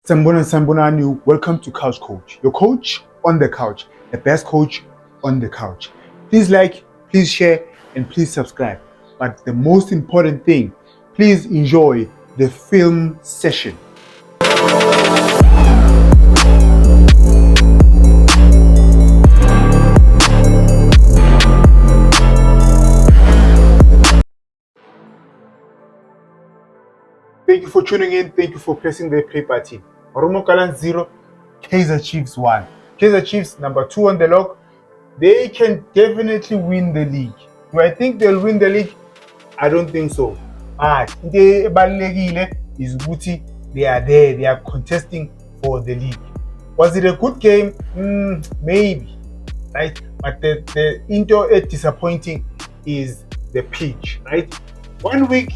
Sambonani, welcome to Couch Coach, your coach on the couch, the best coach on the couch. Please like, please share, and please subscribe. But the most important thing, please enjoy the film session. Thank you for tuning in. Thank you for pressing the play button. Marumo Gallants 0, Kaizer Chiefs 1. Kaizer Chiefs number 2 on the log. They can definitely win the league. Do I think they'll win the league? I don't think so. But into ebalulekile is ukuthi they are there. They are contesting for the league. Was it a good game? Maybe, right? But the into disappointing is the pitch, right? 1 week,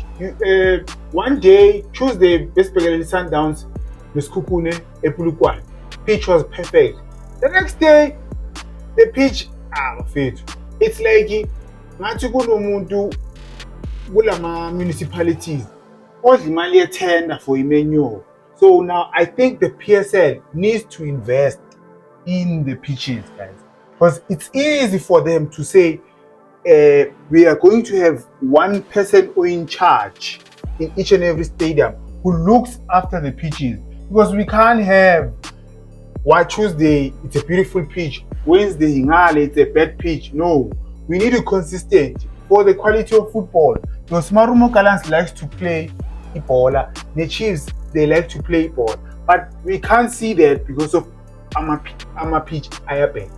one day, Tuesday, basically Sundowns, the Skukune, Epulukwan. Pitch was perfect. The next day, the pitch, fit. It's like, Matukuno Bulama municipalities, all the money tender for Emmanuel. So now I think the PSL needs to invest in the pitches, guys. Because it's easy for them to say, we are going to have one person in charge in each and every stadium who looks after the pitches, because we can't have Tuesday it's a beautiful pitch, Wednesday it's a bad pitch. No, we need to consistent for the quality of football, because Marumo Gallants likes to play Ebola, the Chiefs they like to play ball, but we can't see that because of Ama pitch Ayabe.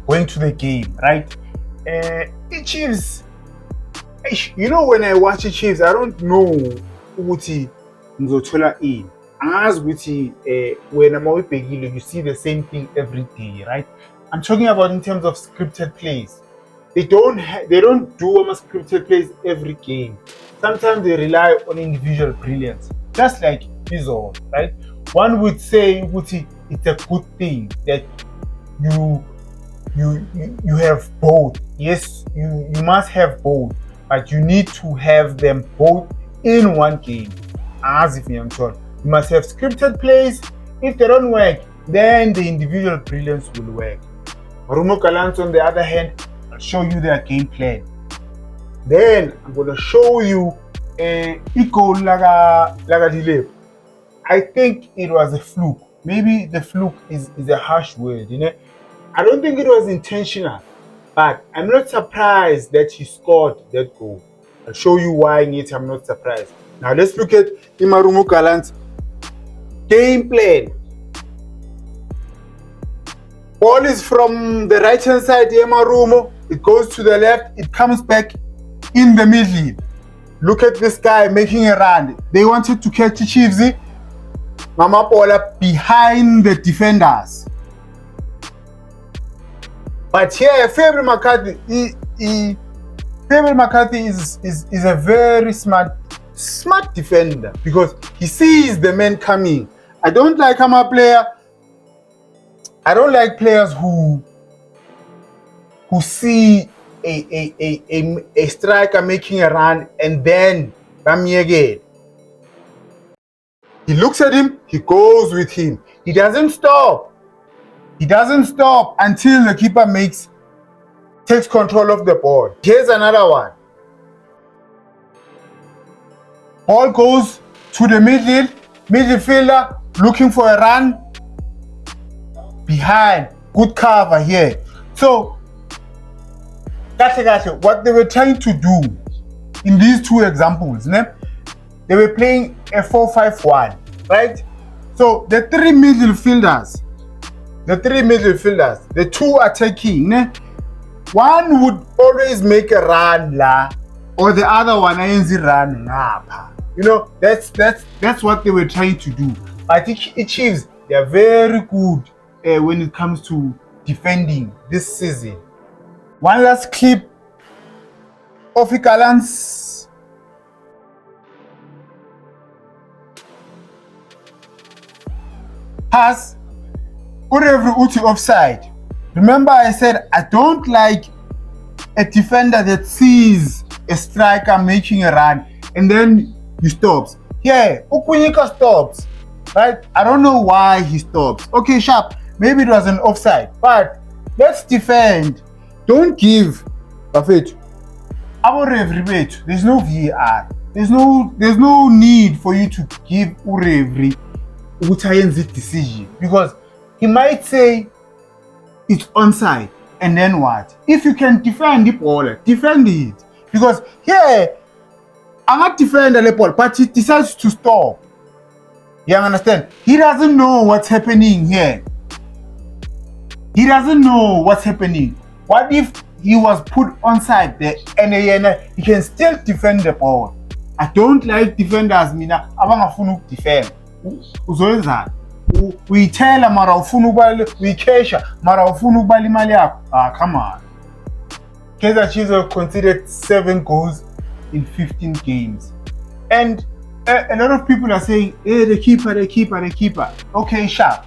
Going to the game, right? The Chiefs, you know, when I watch the Chiefs, I don't know Uti Nzotola in. As Uti, when I'm always beginning, you see the same thing every day, right? I'm talking about in terms of scripted plays. They don't do scripted plays every game. Sometimes they rely on individual brilliance, just like Pizzo, right? One would say, Uti, it's a good thing that you have both. Yes, you must have both, but you need to have them both in one game. As if I'm told, you must have scripted plays. If they don't work, then the individual brilliance will work. Marumo Gallants, on the other hand, I'll show you their game plan. Then I'm gonna show you Iko Laga Dilep. I think it was a fluke. Maybe the fluke is a harsh word, you know. I don't think it was intentional, but I'm not surprised that he scored that goal. I'll show you why I'm not surprised. Now let's look at Marumo Gallants' game plan. Ball is from the right hand side, Marumo. It goes to the left, it comes back in the middle. Look at this guy making a run. They wanted to catch Chiefs. Mama Bola behind the defenders. But here, Fabry McCarthy, Fabry McCarthy is a very smart defender, because he sees the man coming. I don't like players who see a striker making a run and then come again. He looks at him, he goes with him. He doesn't stop. He doesn't stop until the keeper takes control of the ball. Here's another one. Ball goes to the midfielder looking for a run. Behind, good cover here. So, what they were trying to do in these two examples, they were playing a 4-5-1, right? So the three midfielders, the two attacking, one would always make a run or the other one run ngapha. You know, that's what they were trying to do. I think it Chiefs, they are very good when it comes to defending this season. One last clip of Gallants. Pass. Every Uti offside. Remember I said I don't like a defender that sees a striker making a run and then he stops. Yeah, Ukunyika stops. right? I don't know why he stops. Okay, sharp. Maybe it was an offside, but let's defend. Don't give Buffett. There's no VAR. There's no need for you to give Urevri Utayen's decision, because he might say it's onside, and then what? If you can defend the ball, defend it. Because here, I'm not defending the ball, but he decides to stop. You understand? He doesn't know what's happening here. He doesn't know what's happening. What if he was put onside there and he can still defend the ball? I don't like defenders, mina abangafuna ukudefend. Uzoyenza uyithela mara ufuna ukubala uyikhesha mara ufuna ukubala imali yakho. Come on. Kaizer Chiefs have conceded 7 goals in 15 games. And a lot of people are saying, hey, the keeper. Okay, sharp.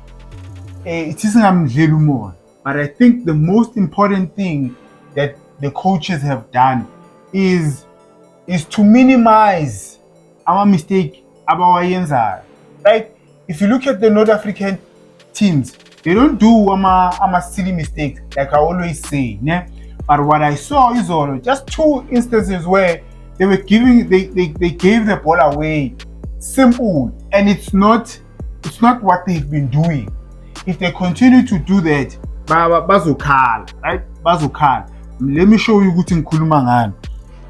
It isn't Amdlelu more. But I think the most important thing that the coaches have done is to minimize our mistake about Yenza. Right? If you look at the North African teams, they don't do silly mistakes, like I always say. Né? But what I saw is just 2 instances where they were they gave the ball away. Simple. And it's not what they've been doing. If they continue to do that, bazokhala, right? Bazokhala. Let me show you ukuthi ngikhuluma ngani.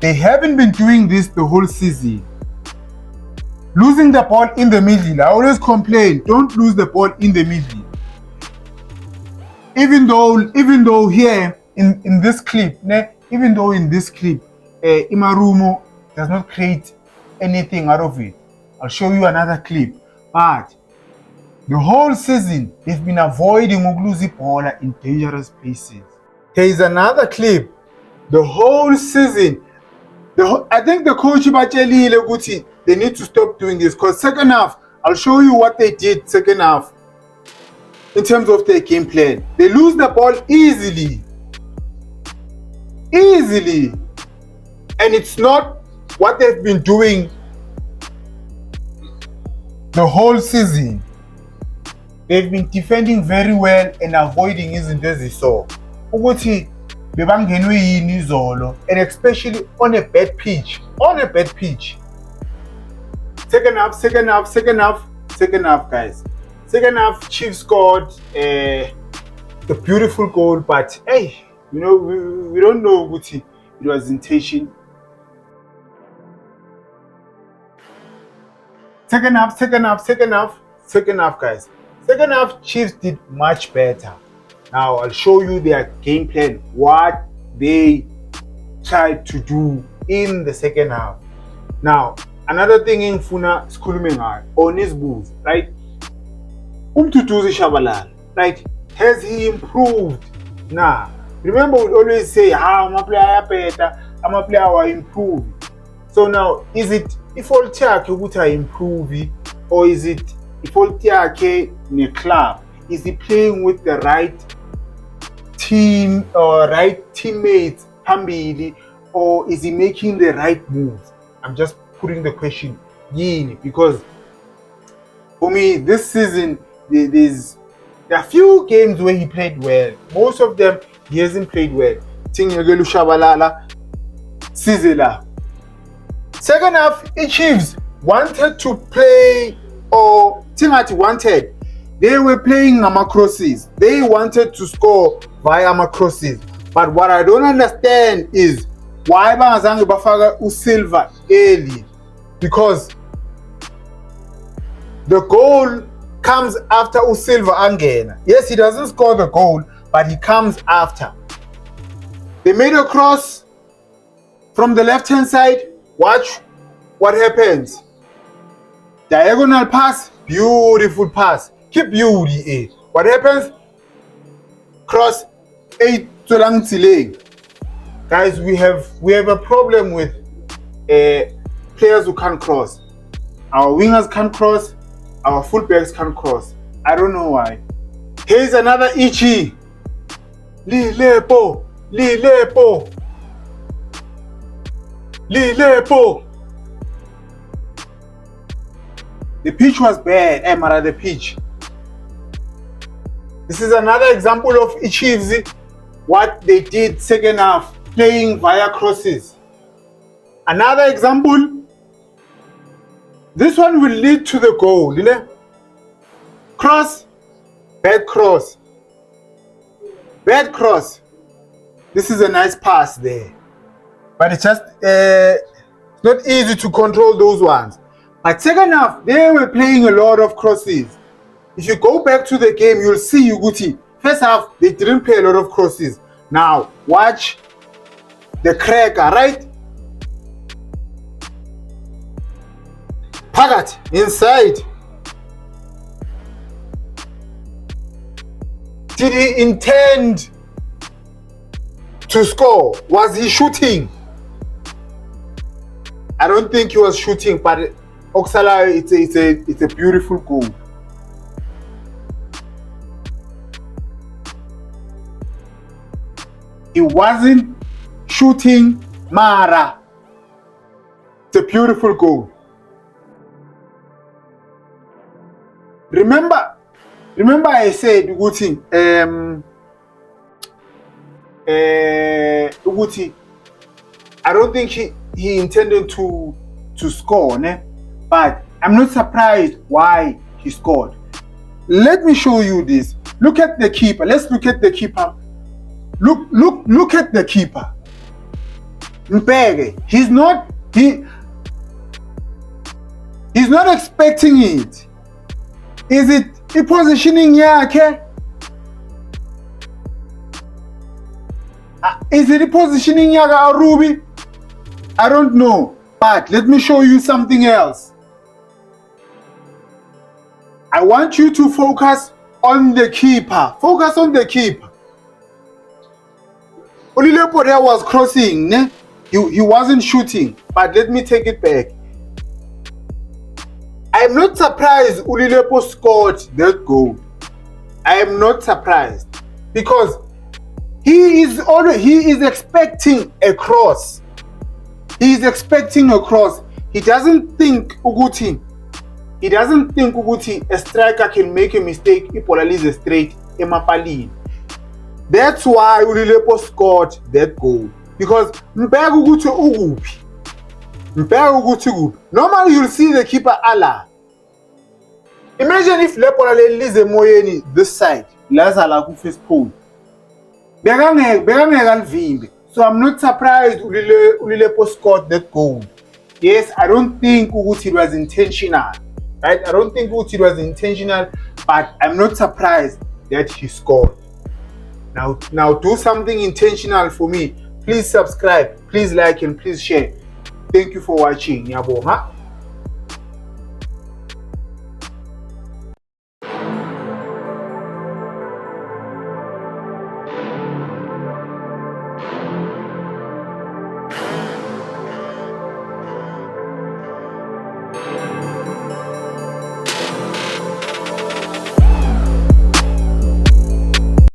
They haven't been doing this the whole season. Losing the ball in the middle. I always complain, don't lose the ball in the middle. Even though here in this clip, Imarumo does not create anything out of it. I'll show you another clip. But the whole season, they've been avoiding Ugluzi Paula in dangerous places. Here is another clip. The whole season, I think the coach Bacheli Leguti, they need to stop doing this, because second half, I'll show you what they did second half in terms of their game plan. They lose the ball easily. And it's not what they've been doing the whole season. They've been defending very well and avoiding izinto eziso. Ukuthi bebangenwe yini izolo, and especially on a bad pitch. Second half, guys. Second half, Chiefs scored a beautiful goal, but hey, we don't know Guti. It was intention. Second half, guys. Second half, Chiefs did much better. Now I'll show you their game plan, what they tried to do in the second half. Now, another thing in Funa Skulumengar on his booth, right? Umtutuzi Shabalala, right? Has he improved? Nah. Remember, we always say, I'm a player better, I'm a player who improve. So now, is it default yake improve, or is it default yake in club? Is he playing with the right team or right teammates, Hambili, or is he making the right moves? I'm just putting the question in, because for me, this season, there are few games where he played well. Most of them, he hasn't played well. Tingegelu Shabalala, Sizela. Second half, the Chiefs wanted to play, or Tingati wanted. They were playing crosses. They wanted to score via crosses. But what I don't understand is why bangazange bafaka uSilva early, because the goal comes after uSilva angena. Yes, he doesn't score the goal, but he comes after. They made a cross from the left-hand side. Watch what happens. Diagonal pass, beautiful pass. Keep beauty. What happens? Cross 8 to lang tileng. Guys, we have a problem with players who can't cross. Our wingers can't cross. Our fullbacks can't cross. I don't know why. Here's another Ichi. Lilepo. The pitch was bad, Mara, the pitch. This is another example of Chiefs, what they did second half, playing via crosses. Another example, this one will lead to the goal. Cross, bad cross. Bad cross. This is a nice pass there. But it's just not easy to control those ones. But second half, they were playing a lot of crosses. If you go back to the game, you'll see Uguti. First half, they didn't play a lot of crosses. Now, watch the cracker, right? Pagat, inside. Did he intend to score? Was he shooting? I don't think he was shooting, but Oksala, it's a beautiful goal. He wasn't shooting, Mara. It's a beautiful goal. Remember I said Uguti, Uguti, I don't think he intended to score, ne? But I'm not surprised why he scored. Let me show you this. Look at the keeper. Let's look at the keeper. Look at the keeper. Mpege. He's not expecting it. Is it the positioning yakhe? Is it the positioning yaka Ruby? I don't know. But let me show you something else. I want you to focus on the keeper. Focus on the keeper. Olilepo there was crossing, ne? He wasn't shooting. But let me take it back. I'm not surprised Ulilepo scored that goal. I am not surprised because he is expecting a cross. He is expecting a cross. He doesn't think Uguti a striker can make a mistake if Polalize straight emapalini. That's why Ulilepo scored that goal. Because Mpega Uguti Ugupi. Normally you'll see the keeper Allah. Imagine if Lepola Lize Moyeni this side. Lazala ku first pole. So I'm not surprised Ulilepo scored that goal. Yes, I don't think Uguti was intentional. Right? I don't think Uguti was intentional, but I'm not surprised that he scored. Now do something intentional for me. Please subscribe, please like, and please share. Thank you for watching. Nyabonga.